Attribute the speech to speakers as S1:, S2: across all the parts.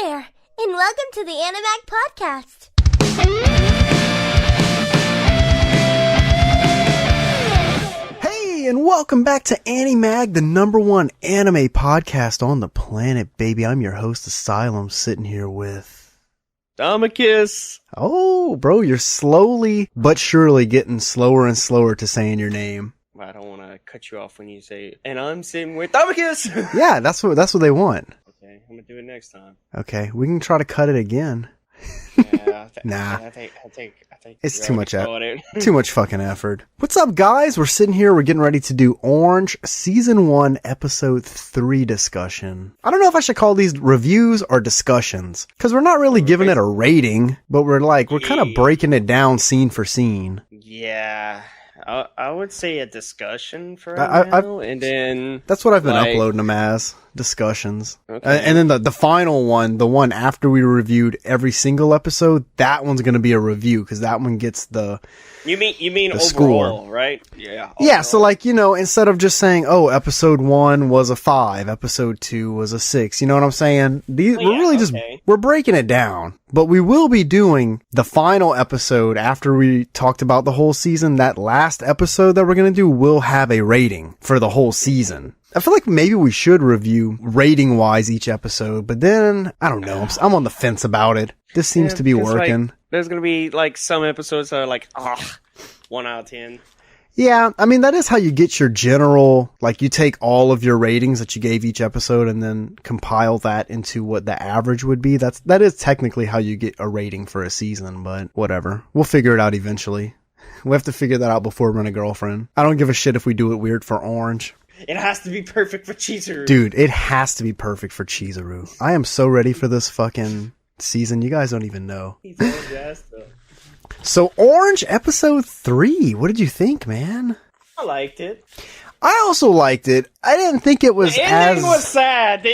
S1: there, and welcome to the Animag podcast.
S2: Hey, and welcome back to Animag, the #1 anime podcast on the planet, baby. I'm your host, Asylum, sitting here with...
S3: Damikis.
S2: Oh, bro, you're slowly but surely getting slower and slower to saying your name.
S3: I don't want to cut you off when you say, and I'm sitting with Damikis.
S2: Yeah, that's what they want.
S3: Okay, I'm gonna do it next time.
S2: Okay, we can try to cut it again.
S3: Yeah,
S2: Nah.
S3: I think
S2: It's
S3: you're
S2: too much
S3: already
S2: Too much fucking effort. What's up, guys? We're sitting here. We're getting ready to do Orange Season 1, Episode 3 discussion. I don't know if I should call these reviews or discussions, because we're not really giving it a rating, but we're kind of breaking it down scene for scene.
S3: Yeah, I would say a discussion for now, and then...
S2: That's what I've been uploading them as. Discussions.
S3: Okay.
S2: And then the final one, the one after we reviewed every single episode, that one's going to be a review, because that one gets the...
S3: You mean overall,
S2: score.
S3: Right? Yeah.
S2: Yeah, so instead of just saying, oh, episode 1 was a 5, episode 2 was a 6, you know what I'm saying? We're breaking it down. But we will be doing the final episode after we talked about the whole season. That last episode that we're going to do will have a rating for the whole season. I feel like maybe we should review rating-wise each episode, but then, I don't know, I'm on the fence about it. This seems to be working.
S3: There's going to be, some episodes that are 1 out of 10.
S2: Yeah, I mean, that is how you get your general, you take all of your ratings that you gave each episode and then compile that into what the average would be. That is technically how you get a rating for a season, but whatever. We'll figure it out eventually. We have to figure that out before we run a girlfriend. I don't give a shit if we do it weird for Orange.
S3: It has to be perfect for Chizuru.
S2: Dude, it has to be perfect for Chizuru. I am so ready for this fucking season. You guys don't even know.
S3: He's all jazzed up.
S2: So, Orange Episode 3. What did you think, man?
S3: I liked it.
S2: I also liked it. I didn't think it was
S3: the ending was sad.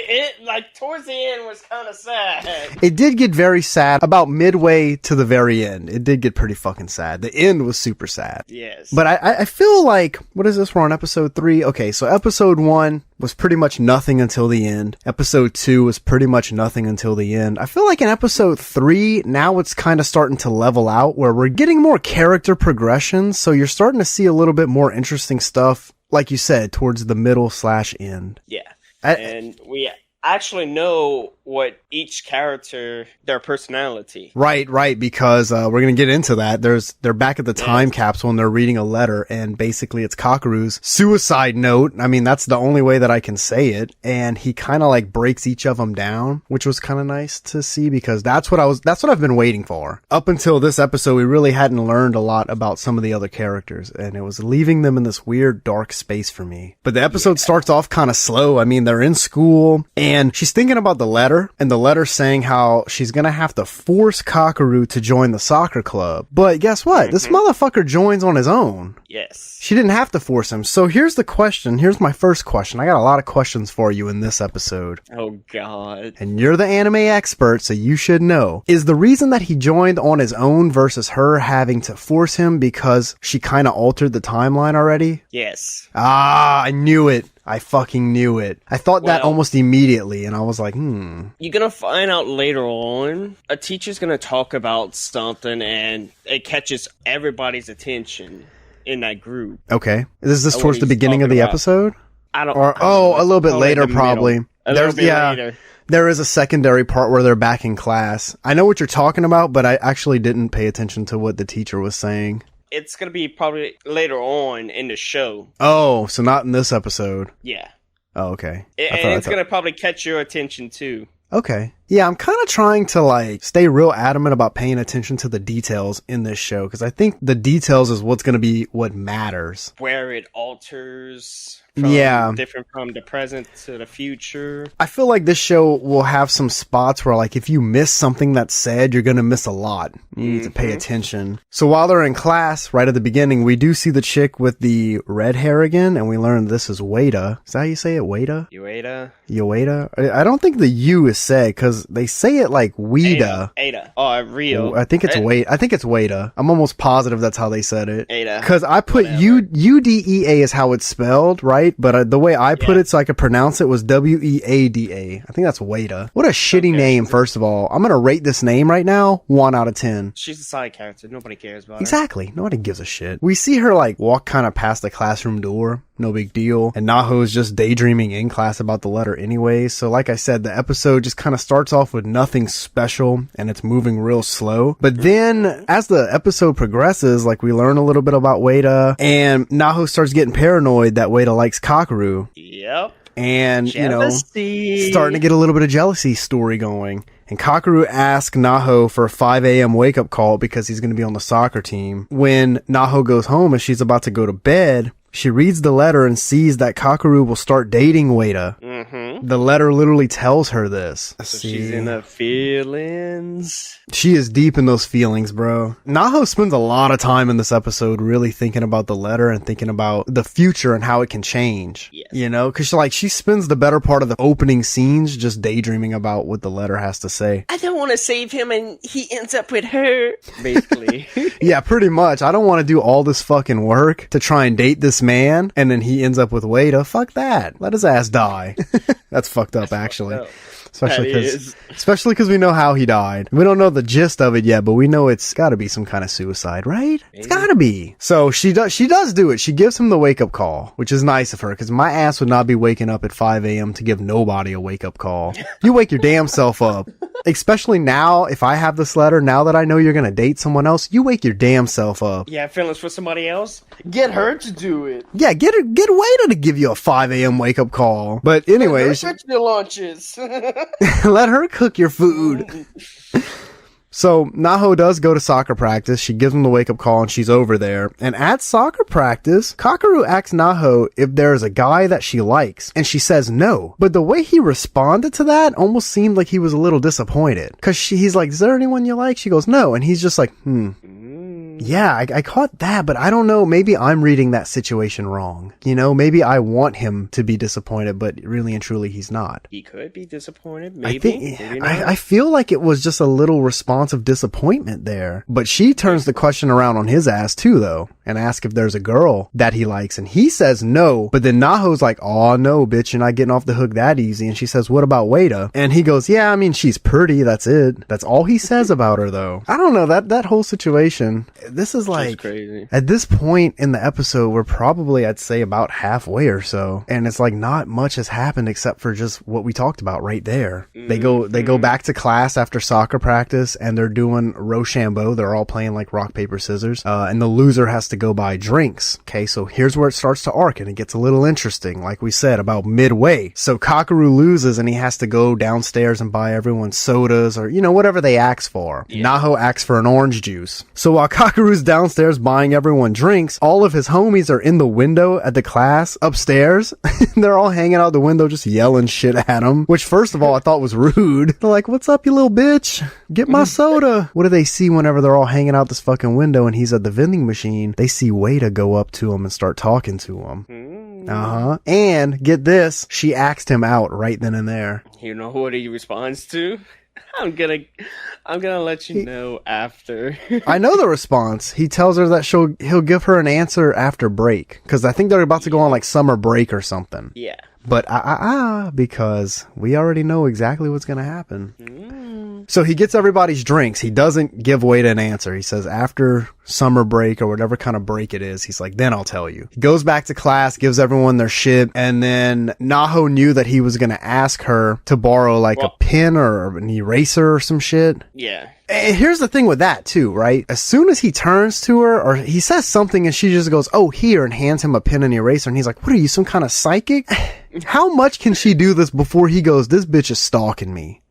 S3: Towards the end was kind of sad.
S2: It did get very sad about midway to the very end. It did get pretty fucking sad. The end was super sad.
S3: Yes.
S2: But I feel like, what is this? We're on episode 3. Okay, so episode 1 was pretty much nothing until the end. Episode 2 was pretty much nothing until the end. I feel like in episode 3, now it's kind of starting to level out where we're getting more character progression. So you're starting to see a little bit more interesting stuff. Like you said, towards the middle/end.
S3: Yeah. And we actually know what each character, their personality.
S2: Right, because we're going to get into that. They're back at the time capsule and they're reading a letter, and basically it's Kakeru's suicide note. I mean, that's the only way that I can say it. And he kind of breaks each of them down, which was kind of nice to see, because that's what I've been waiting for. Up until this episode, we really hadn't learned a lot about some of the other characters, and it was leaving them in this weird dark space for me. But the episode starts off kind of slow. I mean, they're in school and she's thinking about the letter. And the letter saying how she's gonna have to force Kakeru to join the soccer club. But guess what? This motherfucker joins on his own.
S3: Yes.
S2: She didn't have to force him. So here's the question. Here's my first question. I got a lot of questions for you in this episode.
S3: Oh, God.
S2: And you're the anime expert, so you should know. Is the reason that he joined on his own versus her having to force him because she kind of altered the timeline already?
S3: Yes.
S2: Ah, I knew it. I fucking knew it. I thought that almost immediately, and I was like,
S3: You're gonna find out later on, a teacher's gonna talk about something, and it catches everybody's attention in that group.
S2: Okay. Is this towards the beginning of the episode?
S3: A
S2: little bit later, probably.
S3: Later.
S2: There is a secondary part where they're back in class. I know what you're talking about, but I actually didn't pay attention to what the teacher was saying.
S3: It's going to be probably later on in the show.
S2: Oh, so not in this episode.
S3: Yeah.
S2: Oh, okay.
S3: And it's going to probably catch your attention, too.
S2: Okay. Yeah, I'm kind of trying to stay real adamant about paying attention to the details in this show, because I think the details is what's going to be what matters.
S3: Where it alters different from the present to the future.
S2: I feel like this show will have some spots where if you miss something that's said, you're going to miss a lot. You need to pay attention. So while they're in class, right at the beginning, we do see the chick with the red hair again, and we learn this is Ueda. Is that how you say it? Ueda?
S3: Ueda?
S2: Ueda? I don't think the U is said, because because they say it like Weda.
S3: Ada. Oh, Rio.
S2: I think it's Wade. I think it's Weda. I'm almost positive that's how they said it.
S3: Ada.
S2: Because I put Udea is how it's spelled, right? But the way I put it so I could pronounce it was Weada. I think that's Weda. What a shitty name, first of all. I'm going to rate this name right now 1 out of 10.
S3: She's a side character. Nobody cares about her.
S2: Exactly. Nobody gives a shit. We see her like walk kind of past the classroom door. No big deal. And Naho's just daydreaming in class about the letter anyway. So like I said, the episode just kind of starts off with nothing special and it's moving real slow. But then as the episode progresses, like we learn a little bit about Weda and Naho starts getting paranoid that Weda likes Kakeru.
S3: Yep.
S2: And,
S3: jealousy.
S2: you know, starting to get a little bit of jealousy story going. And Kakeru asks Naho for a 5 a.m. wake-up call because he's going to be on the soccer team. When Naho goes home and she's about to go to bed, she reads the letter and sees that Kakeru will start dating Weda. Mm-hmm. The letter literally tells her this.
S3: So she's in her feelings.
S2: She is deep in those feelings, bro. Naho spends a lot of time in this episode really thinking about the letter and thinking about the future and how it can change. Yes. You know, because she spends the better part of the opening scenes just daydreaming about what the letter has to say.
S3: I don't want to save him and he ends up with her, basically.
S2: Yeah, pretty much. I don't want to do all this fucking work to try and date this man and then he ends up with Weda. Fuck that. Let his ass die. That's fucked up, actually.
S3: Fucked up.
S2: Especially because we know how he died. We don't know the gist of it yet, but we know it's got to be some kind of suicide, right? Maybe. It's got to be. So she does do it. She gives him the wake-up call, which is nice of her, because my ass would not be waking up at 5 a.m. to give nobody a wake-up call. You wake your damn self up. Especially now, if I have this letter, now that I know you're going to date someone else, you wake your damn self up.
S3: Yeah, feelings for somebody else? Get her to do it.
S2: Yeah, get Weda to give you a 5 a.m. wake-up call. But anyways...
S3: Let her cook your lunches.
S2: Let her cook your food. So Naho does go to soccer practice. She gives him the wake-up call and she's over there. And at soccer practice, Kakeru asks Naho if there is a guy that she likes. And she says no. But the way he responded to that almost seemed like he was a little disappointed. Because he's like, is there anyone you like? She goes, no. And he's just like, yeah, I caught that, but I don't know. Maybe I'm reading that situation wrong. You know, maybe I want him to be disappointed, but really and truly he's not.
S3: He could be disappointed, maybe.
S2: I feel like it was just a little response of disappointment there. But she turns the question around on his ass too, though, and asks if there's a girl that he likes. And he says no, but then Naho's like, oh no, bitch, you're not getting off the hook that easy. And she says, what about Weda? And he goes, yeah, I mean, she's pretty. That's it. That's all he says about her, though. I don't know, that whole situation... This is like, crazy. At this point in the episode, we're probably, I'd say, about halfway or so. And it's like not much has happened except for just what we talked about right there. Mm-hmm. They go back to class after soccer practice and they're doing Rochambeau. They're all playing like rock, paper, scissors. And the loser has to go buy drinks. Okay, so here's where it starts to arc and it gets a little interesting. Like we said, about midway. So Kakeru loses and he has to go downstairs and buy everyone sodas or, you know, whatever they ask for. Yeah. Naho asks for an orange juice. So while Kakeru's downstairs buying everyone drinks, all of his homies are in the window at the class upstairs. They're all hanging out the window just yelling shit at him, which first of all I thought was rude. They're like, what's up, you little bitch? Get my soda. What do they see whenever they're all hanging out this fucking window and he's at the vending machine? They see Weda go up to him and start talking to him. And get this, she asked him out right then and there.
S3: You know what he responds to? I'm gonna let you know after.
S2: I know the response. He tells her that he'll give her an answer after break. Because I think they're about to go on like summer break or something.
S3: Yeah.
S2: But because we already know exactly what's gonna happen. So he gets everybody's drinks. He doesn't give Weda an answer. He says after summer break or whatever kind of break it is, he's like, then I'll tell you. He goes back to class, gives everyone their shit, and then Naho knew that he was going to ask her to borrow like a pen or an eraser or some shit.
S3: Yeah.
S2: And here's the thing with that too, right? As soon as he turns to her or he says something and she just goes, oh, here, and hands him a pen and eraser, and he's like, what are you, some kind of psychic? How much can she do this before he goes, this bitch is stalking me?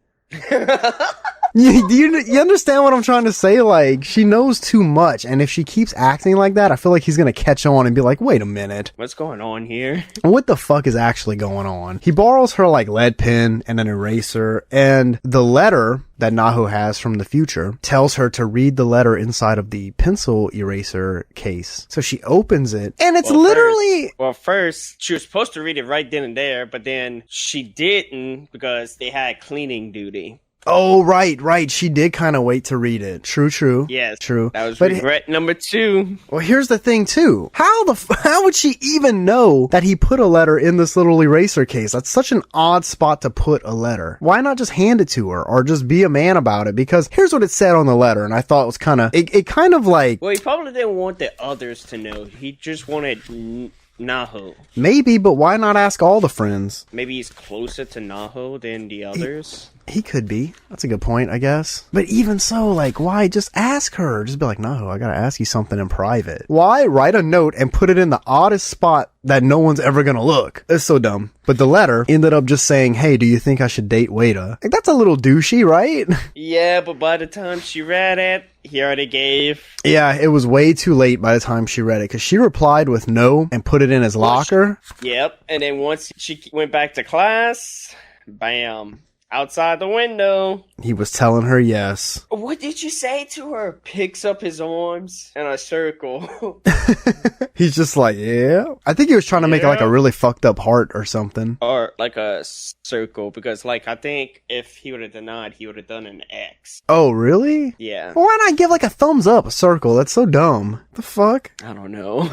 S2: You understand what I'm trying to say? Like, she knows too much, and if she keeps acting like that, I feel like he's gonna catch on and be like, wait a minute.
S3: What's going on here?
S2: What the fuck is actually going on? He borrows her, like, lead pen and an eraser, and the letter that Naho has from the future tells her to read the letter inside of the pencil eraser case. So she opens it, and it's literally...
S3: First, she was supposed to read it right then and there, but then she didn't because they had cleaning duty.
S2: Oh, right. She did kind of wait to read it. True.
S3: Yes.
S2: True.
S3: That was
S2: But
S3: regret number 2.
S2: well, here's the thing too. How would she even know that he put a letter in this little eraser case? That's such an odd spot to put a letter. Why not just hand it to her or just be a man about it? Because here's what it said on the letter, and I thought it was it kind of like...
S3: Well, he probably didn't want the others to know. He just wanted Naho.
S2: Maybe, but why not ask all the friends?
S3: Maybe he's closer to Naho than the others.
S2: He could be. That's a good point, I guess. But even so, like, why? Just ask her. Just be like, no, I gotta ask you something in private. Why write a note and put it in the oddest spot that no one's ever gonna look? It's so dumb. But the letter ended up just saying, hey, do you think I should date Wada? Like, that's a little douchey, right?
S3: Yeah, but by the time she read it, he already gave.
S2: Yeah, it was way too late by the time she read it, because she replied with no and put it in his locker.
S3: Yep, and then once she went back to class, bam. Outside the window.
S2: He was telling her yes.
S3: What did you say to her? Picks up his arms in a circle.
S2: He's just like, yeah. I think he was trying to make it like a really fucked up heart or something.
S3: Or like a circle, because like I think if he would have denied, he would have done an X.
S2: Oh, really?
S3: Yeah.
S2: Well, why not give like a thumbs up, a circle? That's so dumb. The fuck?
S3: I don't know.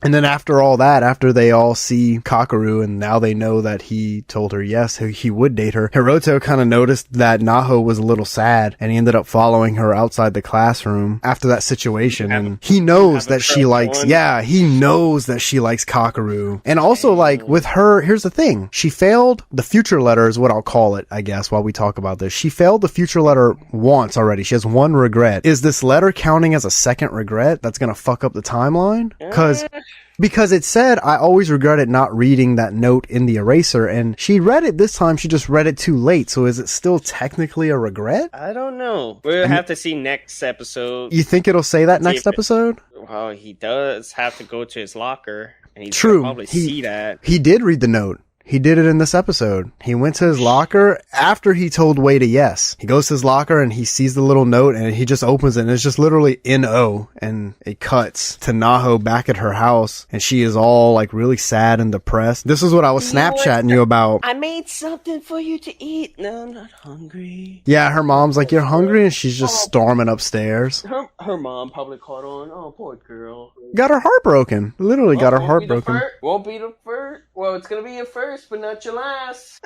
S2: And then after all that, after they all see Kakeru and now they know that he told her yes, he would date her, Hiroto kind of noticed that Naho was a little sad and he ended up following her outside the classroom after that situation. And he knows that she likes, he knows that she likes Kakeru. And also like with her, here's the thing. She failed the future letter is what I'll call it, I guess, while we talk about this. She failed the future letter once already. She has one regret. Is this letter counting as a second regret that's going to fuck up the timeline? Because it said, I always regretted not reading that note in the eraser, and she read it this time, she just read it too late, so is it still technically a regret?
S3: I don't know. We'll have to see next episode.
S2: You think it'll say that next episode?
S3: Well, he does have to go to his locker, and he's
S2: True.
S3: probably see that.
S2: He did read the note. He did it in this episode. He went to his locker after he told Wada yes. He goes to his locker and he sees the little note and he just opens it and it's just literally N-O, and it cuts to Naho back at her house and she is all like really sad and depressed. This is what I was Snapchatting you about.
S3: I made something for you to eat. No, I'm not hungry.
S2: Yeah, her mom's like, you're hungry? And she's just storming upstairs.
S3: Her mom probably caught on. Oh, poor girl.
S2: Got her heart broken. Literally got her heart broken.
S3: Won't be the first. Well, it's going to be your first, but not your last.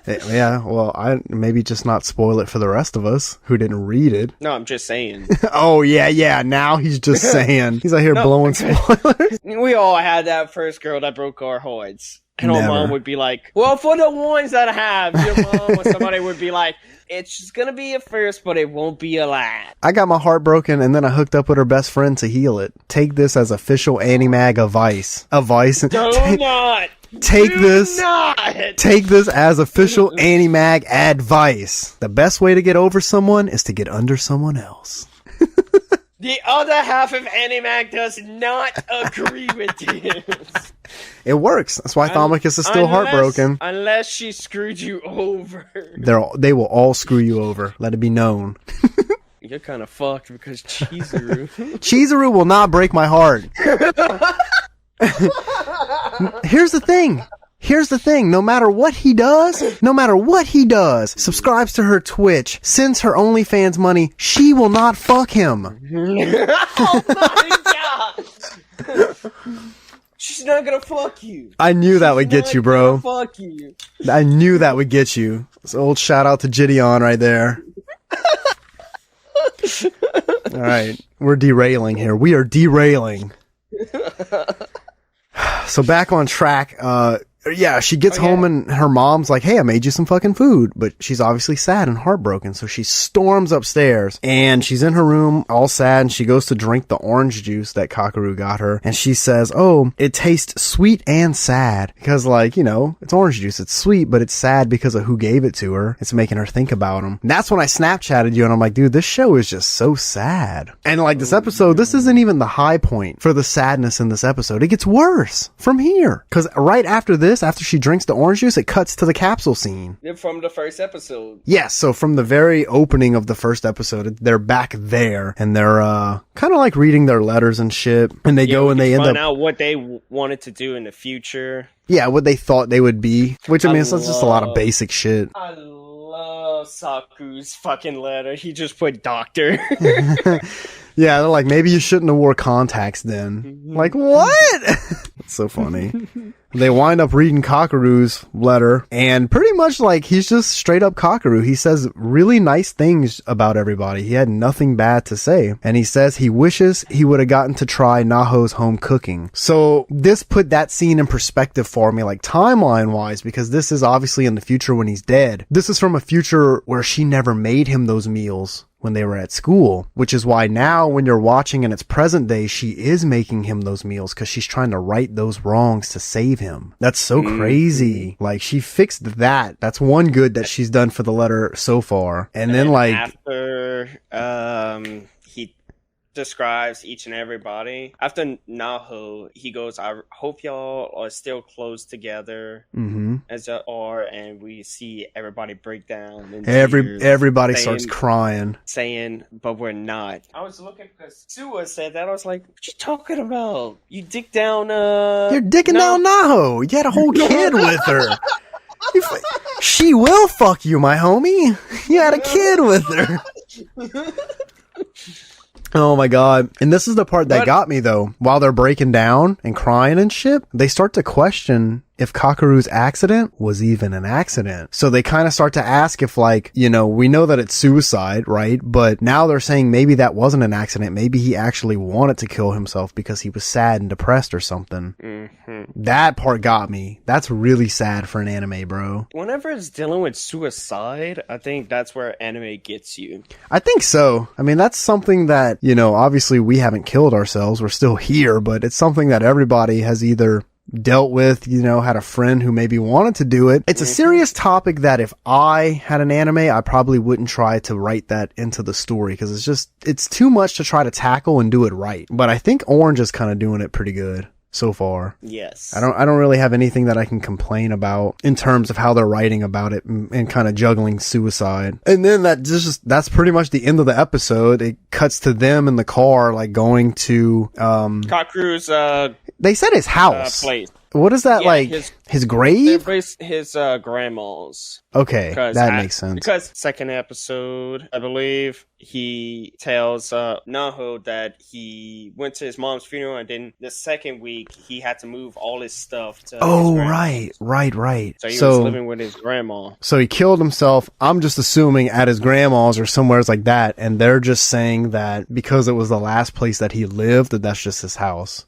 S2: Yeah, well, I maybe just not spoil it for the rest of us who didn't read it.
S3: No, I'm just saying.
S2: Oh, yeah. Now he's just saying. He's out here blowing spoilers.
S3: We all had that first girl that broke our hearts. And
S2: Never.
S3: our mom would be like, well, for the ones that have, your mom or somebody would be like, it's just going to be a first, but it won't be a last.
S2: I got my heart broken and then I hooked up with her best friend to heal it. Take this as official Animag advice.
S3: Do not.
S2: Take
S3: Do
S2: this.
S3: not.
S2: Take this as official Animag advice. The best way to get over someone is to get under someone else.
S3: The other half of Animag does not agree with this.
S2: It works. That's why Thomicus is still heartbroken.
S3: Unless she screwed you over.
S2: They will all screw you over. Let it be known.
S3: You're kind of fucked because Chizuru.
S2: Chizuru will not break my heart. Here's the thing. No matter what he does, subscribes to her Twitch, sends her OnlyFans money, she will not fuck him.
S3: Oh my god! She's not gonna fuck you.
S2: I knew that would get you, bro.
S3: Fuck you.
S2: I knew that would get you. It's an old shout out to Gideon right there. All right, we're derailing here. We are derailing. So back on track, yeah, she gets home and her mom's like, hey, I made you some fucking food. But she's obviously sad and heartbroken. So she storms upstairs and she's in her room all sad. And she goes to drink the orange juice that Kakeru got her. And she says, oh, it tastes sweet and sad. Because like, you know, it's orange juice. It's sweet, but it's sad because of who gave it to her. It's making her think about him. And that's when I Snapchatted you and I'm like, dude, this show is just so sad. And like this episode, this isn't even the high point for the sadness in this episode. It gets worse from here. Because right after this, after she drinks the orange juice, it cuts to the capsule scene.
S3: From the first episode.
S2: Yes, so from the very opening of the first episode, they're back there, and they're kind of like reading their letters and shit, and they go and they end up...
S3: find out what they wanted to do in the future.
S2: Yeah, what they thought they would be, which I mean, it's just a lot of basic shit.
S3: I love love Saku's fucking letter. He just put doctor.
S2: Yeah, they're like, maybe you shouldn't have wore contacts then. Like, what? It's so funny. They wind up reading Kakeru's letter, and pretty much like he's just straight up Kakeru. He says really nice things about everybody. He had nothing bad to say. And he says he wishes he would have gotten to try Naho's home cooking. So this put that scene in perspective for me, like timeline wise, because this is obviously in the future when he's dead. This is from a future where she never made him those meals when they were at school, which is why now when you're watching and it's present day, she is making him those meals because she's trying to right those wrongs to save him. That's so crazy. Like, she fixed that. That's one good that she's done for the letter so far. And then like
S3: after he describes each and everybody, after Naho, he goes, I hope y'all are still close together as y'all are, and we see everybody break down in tears,
S2: everybody starts crying,
S3: saying, but we're not. I was looking because Sua said that. I was like, what you talking about? You dick down
S2: you're dicking down Naho. You had a whole kid with her. She will fuck you, my homie. You had a kid with her. Oh my god. And this is the part that got me though. While they're breaking down and crying and shit, they start to question if Kakeru's accident was even an accident. So they kind of start to ask if, like, you know, we know that it's suicide, right? But now they're saying maybe that wasn't an accident. Maybe he actually wanted to kill himself because he was sad and depressed or something. That part got me. That's really sad for an anime, bro.
S3: Whenever it's dealing with suicide, I think that's where anime gets you.
S2: I think so. I mean, that's something that, you know, obviously we haven't killed ourselves. We're still here, but it's something that everybody has either dealt with, you know, had a friend who maybe wanted to do it. It's a serious topic that if I had an anime, I probably wouldn't try to write that into the story because it's too much to try to tackle and do it right. But I think Orange is kind of doing it pretty good so far.
S3: Yes.
S2: I don't really have anything that I can complain about in terms of how they're writing about it and kind of juggling suicide. And then that's pretty much the end of the episode. It cuts to them in the car, like going to
S3: Kakeru's
S2: they said his house.
S3: Place.
S2: What is that, like? His grave?
S3: His grandma's.
S2: Okay, that makes sense.
S3: Because second episode, I believe, he tells Naho that he went to his mom's funeral, and then the second week he had to move all his stuff to.
S2: Oh, right.
S3: So he was living with his grandma.
S2: So he killed himself. I'm just assuming at his grandma's or somewhere like that, and they're just saying that because it was the last place that he lived, that's just his house.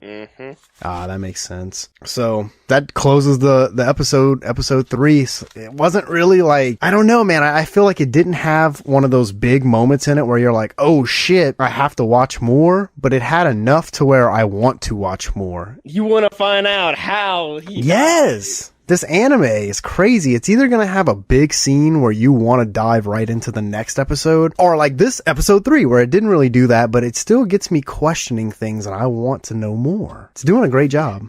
S2: Ah, that makes sense. So that closes the episode 3. So it wasn't really like, I don't know, man. I feel like it didn't have one of those big moments in it where you're like, oh shit, I have to watch more. But it had enough to where I want to watch more.
S3: You want to find out how he
S2: Yes. This anime is crazy. It's either going to have a big scene where you want to dive right into the next episode, or like this episode 3 where it didn't really do that, but it still gets me questioning things and I want to know more. It's doing a great job.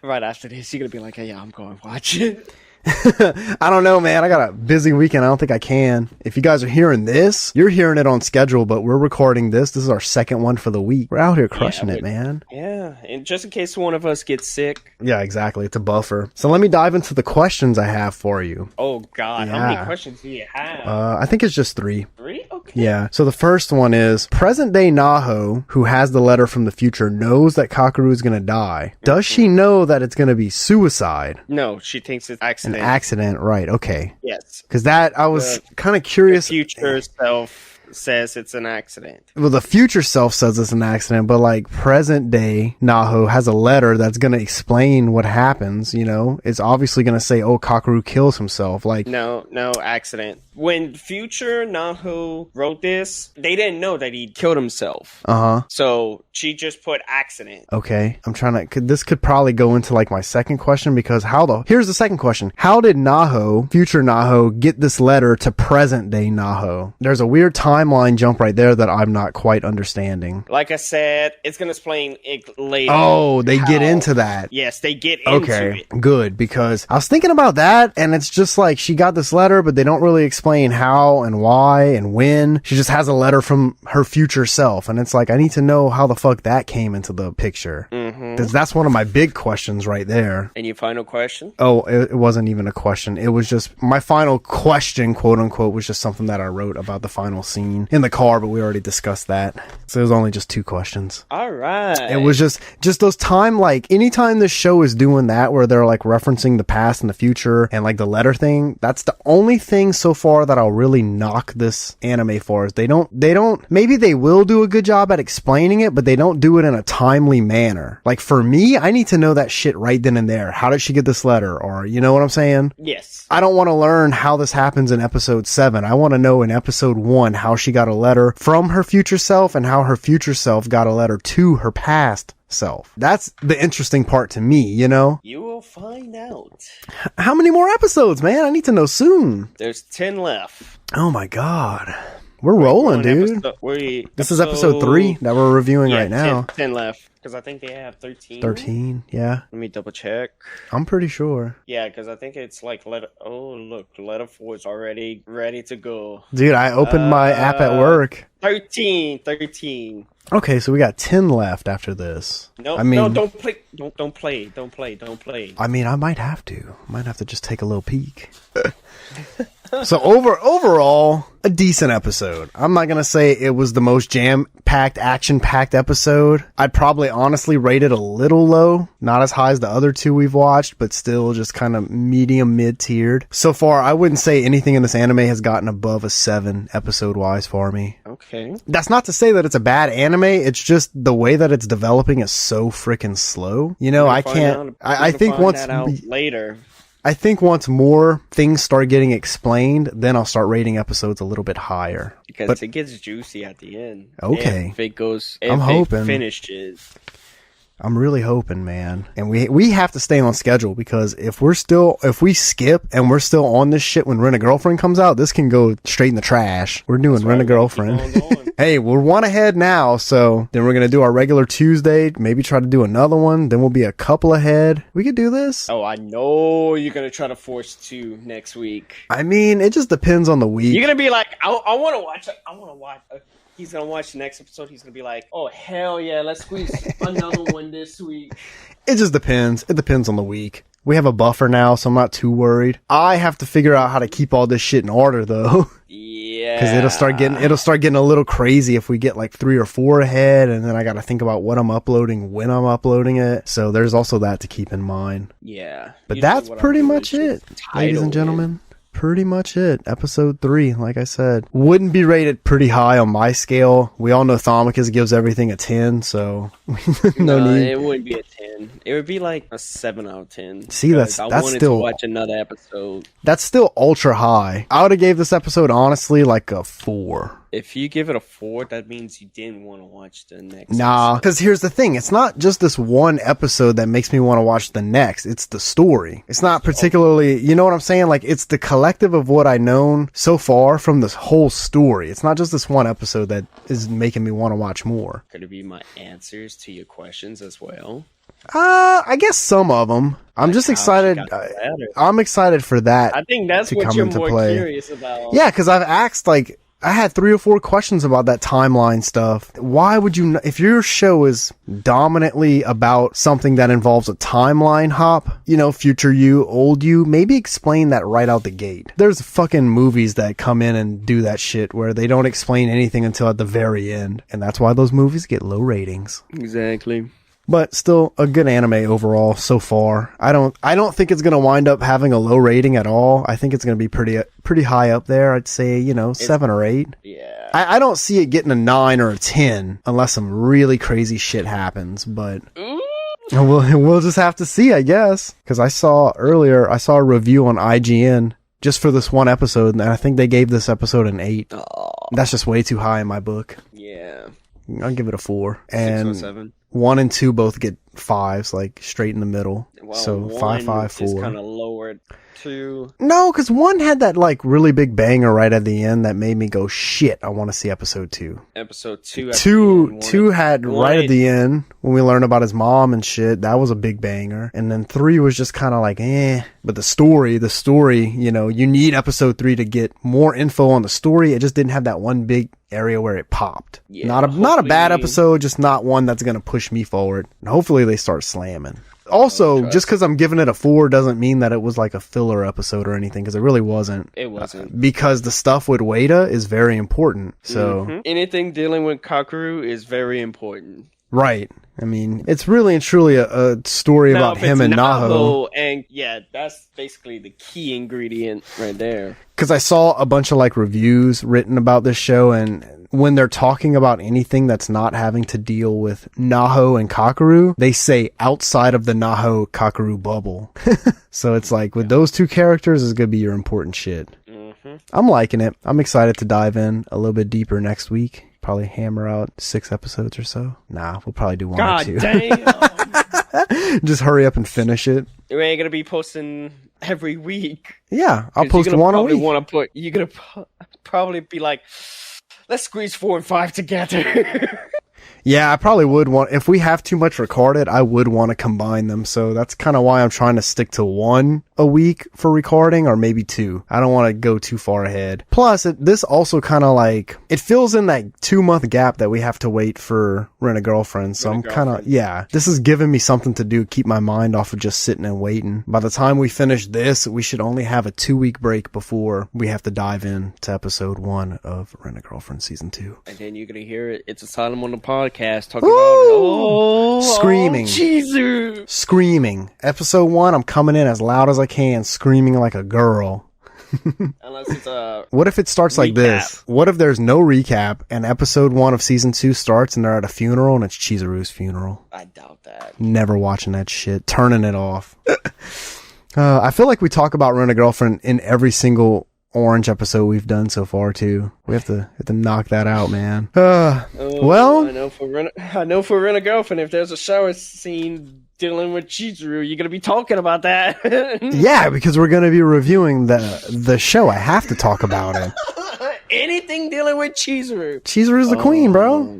S3: Right after this, you're going to be like, hey, yeah, I'm going to watch it.
S2: I don't know, man. I got a busy weekend. I don't think I can. If you guys are hearing this, you're hearing it on schedule, but we're recording this. This is our second one for the week. We're out here crushing it, man.
S3: Yeah, and just in case one of us gets sick.
S2: Yeah, exactly. It's a buffer. So let me dive into the questions I have for you.
S3: Oh, God.
S2: Yeah.
S3: How many questions do you have?
S2: I think it's just 3.
S3: 3? Okay.
S2: Yeah. So the first one is, present day Naho, who has the letter from the future, knows that Kakeru is going to die. Does she know that it's going to be suicide?
S3: No, she thinks it's accident.
S2: An accident, right. Okay.
S3: Yes.
S2: Because that, I was kind of curious.
S3: The future self says it's an accident.
S2: Well, the future self says it's an accident, but like present day Naho has a letter that's going to explain what happens, you know? It's obviously going to say, oh, Kakeru kills himself. Like,
S3: no accident. When future Naho wrote this, they didn't know that he killed himself. So she just put accident.
S2: Okay. I'm trying to, this could probably go into like my second question, because here's the second question. How did Naho, future Naho, get this letter to present day Naho? There's a weird timeline jump right there that I'm not quite understanding.
S3: Like I said, it's going to explain it later.
S2: Oh, they get into that.
S3: Yes, they get into it.
S2: Good, because I was thinking about that, and it's just like she got this letter, but they don't really explain explain how and why and when. She just has a letter from her future self. And it's like, I need to know how the fuck that came into the picture. Because that's one of my big questions right there.
S3: And your final question?
S2: Oh, it wasn't even a question. It was just my final question, quote unquote, was just something that I wrote about the final scene in the car, but we already discussed that. So it was only just 2 questions.
S3: All right.
S2: It was just those time, like, anytime this show is doing that, where they're like referencing the past and the future and like the letter thing, that's the only thing so far that I'll really knock this anime for. Is they don't, maybe they will do a good job at explaining it, but they don't do it in a timely manner. Like for me, I need to know that shit right then and there. How did she get this letter? Or, you know what I'm saying?
S3: Yes.
S2: I don't want to learn how this happens in episode 7. I want to know in episode 1 how she got a letter from her future self and how her future self got a letter to her past self. That's the interesting part to me, you know?
S3: You will find out.
S2: How many more episodes, man? I need to know soon.
S3: There's 10 left.
S2: Oh my god. We're rolling, dude. This is episode 3 that we're reviewing right now.
S3: 10 left. Because I think they have 13.
S2: 13, yeah.
S3: Let me double check.
S2: I'm pretty sure.
S3: Yeah, because I think it's like letter 4 is already ready to go.
S2: Dude, I opened my app at work.
S3: 13.
S2: Okay, so we got 10 left after this.
S3: No,
S2: I mean,
S3: no, don't play. Don't play.
S2: I mean, I might have to. Might have to just take a little peek. So overall, a decent episode. I'm not going to say it was the most jam-packed, action-packed episode. I'd probably honestly rate it a little low. Not as high as the other 2 we've watched, but still just kind of medium, mid-tiered. So far, I wouldn't say anything in this anime has gotten above a 7 episode-wise for me.
S3: Okay.
S2: That's not to say that it's a bad anime. It's just the way that it's developing is so freaking slow. You know, I can't... I think once...
S3: later.
S2: I think once more things start getting explained, then I'll start rating episodes a little bit higher.
S3: Because it gets juicy at the end.
S2: Okay.
S3: If it goes,
S2: I'm hoping.
S3: Finishes.
S2: I'm really hoping, man. And we have to stay on schedule, because if we skip and we're still on this shit when Rent a Girlfriend comes out, this can go straight in the trash. We're doing Rent a Girlfriend. Hey, we're 1 ahead now, so then we're going to do our regular Tuesday, maybe try to do another one, then we'll be a couple ahead. We could do this.
S3: Oh, I know you're going to try to force 2 next week.
S2: I mean, it just depends on the week.
S3: You're going to be like, I want to watch it. I want to watch it. He's going to watch the next episode. He's going to be like, oh, hell yeah, let's squeeze another one this week.
S2: It just depends. It depends on the week. We have a buffer now, so I'm not too worried. I have to figure out how to keep all this shit in order, though.
S3: Yeah.
S2: Because it'll start getting a little crazy if we get like 3 or 4 ahead, and then I got to think about what I'm uploading, when I'm uploading it. So there's also that to keep in mind.
S3: Yeah.
S2: But that's pretty much it, ladies and gentlemen. Pretty much it. Episode 3, like I said. Wouldn't be rated pretty high on my scale. We all know Thomicus gives everything a 10, so no need.
S3: It wouldn't be a 10. It would be like a 7 out of 10.
S2: See, that's
S3: I wanted
S2: still
S3: to watch another episode.
S2: That's still ultra high. I would have gave this episode honestly like a 4.
S3: If you give it a 4, that means you didn't want to watch the next.
S2: Nah, because here's the thing. It's not just this one episode that makes me want to watch the next. It's the story. It's not particularly, you know what I'm saying? Like, it's the collective of what I've known so far from this whole story. It's not just this one episode that is making me want to watch more.
S3: Could it be my answers to your questions as well?
S2: I guess some of them. I'm just excited. I'm excited for that.
S3: I think that's what you're more curious about.
S2: Yeah, because I've asked, like, I had 3 or 4 questions about that timeline stuff. Why would you, if your show is dominantly about something that involves a timeline hop, you know, future you, old you, maybe explain that right out the gate. There's fucking movies that come in and do that shit where they don't explain anything until at the very end. And that's why those movies get low ratings.
S3: Exactly.
S2: But still a good anime overall so far. I don't think it's going to wind up having a low rating at all. I think it's going to be pretty high up there. I'd say, 7 or 8.
S3: Yeah.
S2: I don't see it getting a 9 or a 10 unless some really crazy shit happens, but we'll just have to see, I guess. Cuz I saw a review on IGN just for this one episode, and I think they gave this episode an 8.
S3: Oh.
S2: That's just way too high in my book.
S3: Yeah.
S2: I'll give it a 4.
S3: 6 or 7.
S2: 1 and 2 both get 5s, like straight in the middle.
S3: Well,
S2: so
S3: one
S2: 554.
S3: is kind of lowered to.
S2: No, because 1 had that like really big banger right at the end that made me go, shit, I want to see episode 2.
S3: Episode 2.
S2: Two had right at the end when we learned about his mom and shit. That was a big banger. And then 3 was just kind of like, eh. But the story, you know, you need episode 3 to get more info on the story. It just didn't have that one big area where it popped.
S3: Yeah,
S2: not a bad episode, just not one that's going to push me forward. And hopefully they start slamming. Also, just because I'm giving it a 4 doesn't mean that it was like a filler episode or anything, because it really wasn't.
S3: It wasn't.
S2: Because the stuff with Wada is very important. So
S3: anything dealing with Kakeru is very important.
S2: Right. I mean, it's really and truly a story about him and Naho.
S3: And yeah, that's basically the key ingredient right there.
S2: Because I saw a bunch of like reviews written about this show, and when they're talking about anything that's not having to deal with Naho and Kakeru, they say outside of the Naho Kakeru bubble. So it's like with those 2 characters is going to be your important shit. I'm liking it. I'm excited to dive in a little bit deeper next week. Probably hammer out 6 episodes or so. Nah, we'll probably do 1 or 2.
S3: Damn.
S2: Just hurry up and finish it.
S3: We ain't gonna be posting every week.
S2: Yeah, I'll post 1 a week.
S3: You're gonna probably be like, let's squeeze 4 and 5 together.
S2: Yeah, I probably would want, if we have too much recorded, I would want to combine them. So that's kind of why I'm trying to stick to 1 a week for recording, or maybe 2. I don't want to go too far ahead. Plus, this also kind of like, it fills in that 2-month gap that we have to wait for Rent a Girlfriend. So I'm kind of, this is giving me something to do, keep my mind off of just sitting and waiting. By the time we finish this, we should only have a 2-week break before we have to dive in to episode 1 of Rent a Girlfriend season 2.
S3: And then you're gonna hear it. It's Asylum on the podcast talking about
S2: screaming,
S3: Jesus,
S2: screaming. Episode 1, I'm coming in as loud as I can, screaming like a girl.
S3: Unless it's a
S2: what if it starts like this? What if there's no recap and episode 1 of season 2 starts and they're at a funeral and it's Chizuru's funeral?
S3: I doubt that.
S2: Never watching that shit. Turning it off. I feel like we talk about Rent a Girlfriend in every single Orange episode we've done so far too. We have to knock that out, man. Well,
S3: I know for Rent a Girlfriend, if there's a shower scene dealing with Chizuru, you're gonna be talking about that.
S2: Yeah, because we're gonna be reviewing the show. I have to talk about it.
S3: Anything dealing with Chizuru.
S2: Chizuru's the queen, bro.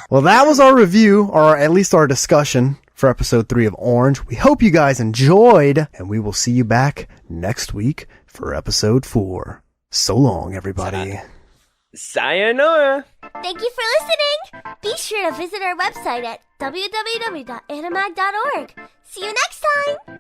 S2: Well, that was our review, or at least our discussion for episode 3 of Orange. We hope you guys enjoyed, and we will see you back next week for episode 4. So long, everybody.
S3: Sayonara.
S1: Thank you for listening. Be sure to visit our website at www.animag.org. See you next time.